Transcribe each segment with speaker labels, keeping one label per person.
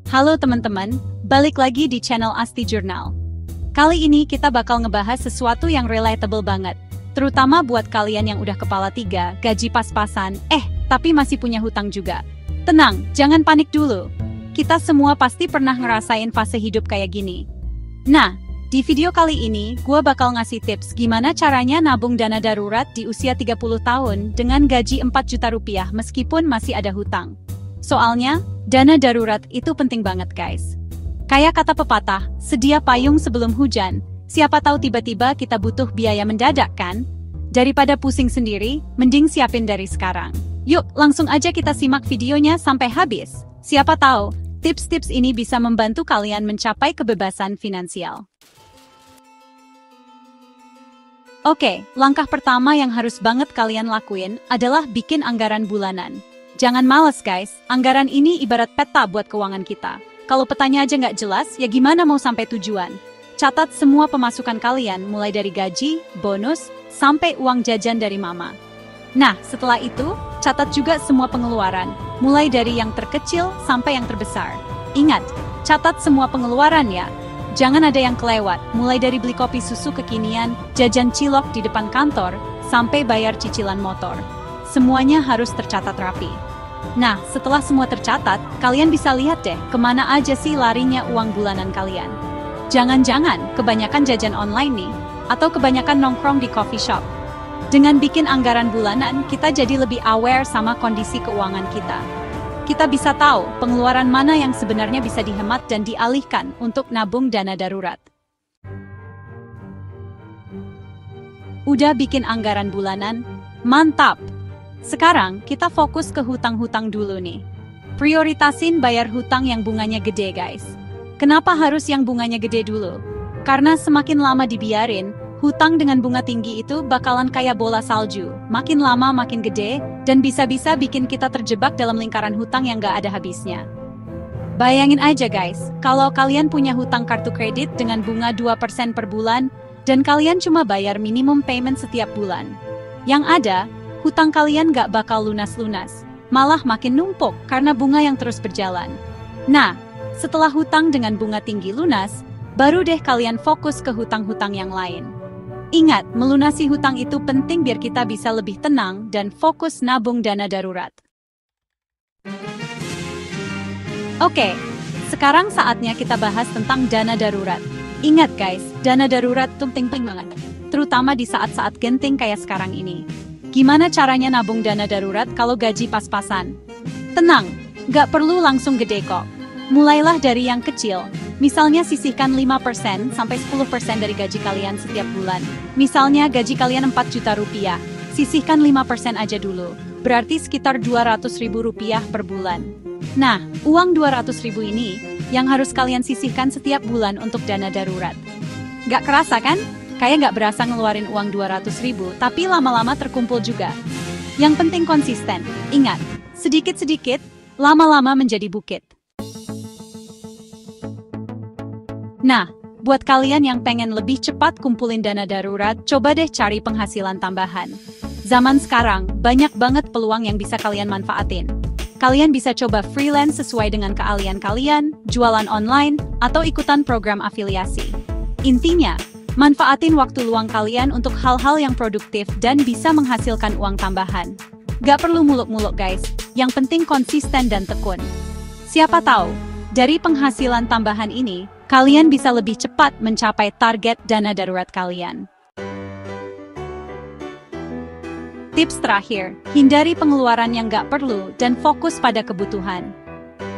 Speaker 1: Halo teman-teman, balik lagi di channel Asti Jurnal. Kali ini kita bakal ngebahas sesuatu yang relatable banget, terutama buat kalian yang udah kepala 3, gaji pas-pasan, tapi masih punya hutang juga. Tenang, jangan panik dulu. Kita semua pasti pernah ngerasain fase hidup kayak gini. Nah, di video kali ini, gue bakal ngasih tips gimana caranya nabung dana darurat di usia 30 tahun dengan gaji 4 juta rupiah meskipun masih ada hutang. Soalnya, dana darurat itu penting banget guys. Kayak kata pepatah, sedia payung sebelum hujan, siapa tahu tiba-tiba kita butuh biaya mendadak kan? Daripada pusing sendiri, mending siapin dari sekarang. Yuk, langsung aja kita simak videonya sampai habis. Siapa tahu, tips-tips ini bisa membantu kalian mencapai kebebasan finansial. Oke, langkah pertama yang harus banget kalian lakuin adalah bikin anggaran bulanan. Jangan males guys, anggaran ini ibarat peta buat keuangan kita. Kalau petanya aja nggak jelas, ya gimana mau sampai tujuan? Catat semua pemasukan kalian, mulai dari gaji, bonus, sampai uang jajan dari mama. Nah, setelah itu, catat juga semua pengeluaran, mulai dari yang terkecil sampai yang terbesar. Ingat, catat semua pengeluaran ya. Jangan ada yang kelewat, mulai dari beli kopi susu kekinian, jajan cilok di depan kantor, sampai bayar cicilan motor. Semuanya harus tercatat rapi. Nah, setelah semua tercatat, kalian bisa lihat deh kemana aja sih larinya uang bulanan kalian. Jangan-jangan kebanyakan jajan online nih, atau kebanyakan nongkrong di coffee shop. Dengan bikin anggaran bulanan, kita jadi lebih aware sama kondisi keuangan kita. Kita bisa tahu pengeluaran mana yang sebenarnya bisa dihemat dan dialihkan untuk nabung dana darurat. Udah bikin anggaran bulanan? Mantap! Sekarang kita fokus ke hutang-hutang dulu nih. Prioritasin bayar hutang yang bunganya gede guys. Kenapa harus yang bunganya gede dulu? Karena semakin lama dibiarin, hutang dengan bunga tinggi itu bakalan kayak bola salju. Makin lama makin gede, dan bisa-bisa bikin kita terjebak dalam lingkaran hutang yang gak ada habisnya. Bayangin aja guys, kalau kalian punya hutang kartu kredit dengan bunga 2% per bulan, dan kalian cuma bayar minimum payment setiap bulan. Yang ada, hutang kalian gak bakal lunas-lunas, malah makin numpuk karena bunga yang terus berjalan. Nah, setelah hutang dengan bunga tinggi lunas, baru deh kalian fokus ke hutang-hutang yang lain. Ingat, melunasi hutang itu penting biar kita bisa lebih tenang dan fokus nabung dana darurat. Oke, sekarang saatnya kita bahas tentang dana darurat. Ingat guys, dana darurat itu penting banget, terutama di saat-saat genting kayak sekarang ini. Gimana caranya nabung dana darurat kalau gaji pas-pasan? Tenang, gak perlu langsung gede kok. Mulailah dari yang kecil. Misalnya sisihkan 5% sampai 10% dari gaji kalian setiap bulan. Misalnya gaji kalian 4 juta rupiah, sisihkan 5% aja dulu. Berarti sekitar 200 ribu rupiah per bulan. Nah, uang 200 ribu ini yang harus kalian sisihkan setiap bulan untuk dana darurat. Gak kerasa kan? Kayak gak berasa ngeluarin uang 200 ribu, tapi lama-lama terkumpul juga. Yang penting konsisten. Ingat, sedikit-sedikit, lama-lama menjadi bukit. Nah, buat kalian yang pengen lebih cepat kumpulin dana darurat, coba deh cari penghasilan tambahan. Zaman sekarang, banyak banget peluang yang bisa kalian manfaatin. Kalian bisa coba freelance sesuai dengan keahlian kalian, jualan online, atau ikutan program afiliasi. Intinya, manfaatin waktu luang kalian untuk hal-hal yang produktif dan bisa menghasilkan uang tambahan. Gak perlu muluk-muluk guys, yang penting konsisten dan tekun. Siapa tahu, dari penghasilan tambahan ini, kalian bisa lebih cepat mencapai target dana darurat kalian. Tips terakhir, hindari pengeluaran yang gak perlu dan fokus pada kebutuhan.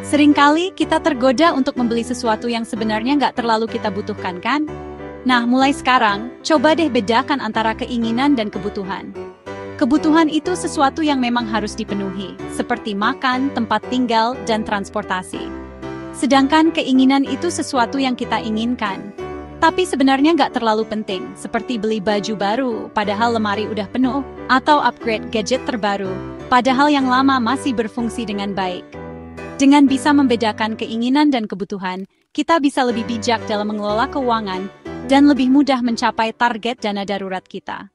Speaker 1: Seringkali kita tergoda untuk membeli sesuatu yang sebenarnya gak terlalu kita butuhkan kan? Nah, mulai sekarang, coba deh bedakan antara keinginan dan kebutuhan. Kebutuhan itu sesuatu yang memang harus dipenuhi, seperti makan, tempat tinggal, dan transportasi. Sedangkan keinginan itu sesuatu yang kita inginkan. Tapi sebenarnya nggak terlalu penting, seperti beli baju baru, padahal lemari udah penuh, atau upgrade gadget terbaru, padahal yang lama masih berfungsi dengan baik. Dengan bisa membedakan keinginan dan kebutuhan, kita bisa lebih bijak dalam mengelola keuangan, dan lebih mudah mencapai target dana darurat kita.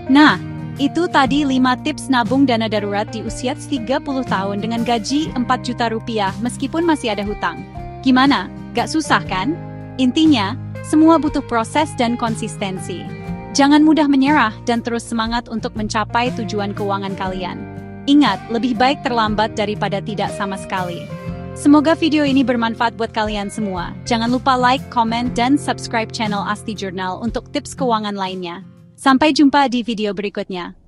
Speaker 1: Nah, Itu tadi 5 tips nabung dana darurat di usia 30 tahun dengan gaji 4 juta rupiah meskipun masih ada hutang. Gimana? Gak susah kan? Intinya, semua butuh proses dan konsistensi. Jangan mudah menyerah dan terus semangat untuk mencapai tujuan keuangan kalian. Ingat, lebih baik terlambat daripada tidak sama sekali. Semoga video ini bermanfaat buat kalian semua. Jangan lupa like, comment, dan subscribe channel Asti Jurnal untuk tips keuangan lainnya. Sampai jumpa di video berikutnya.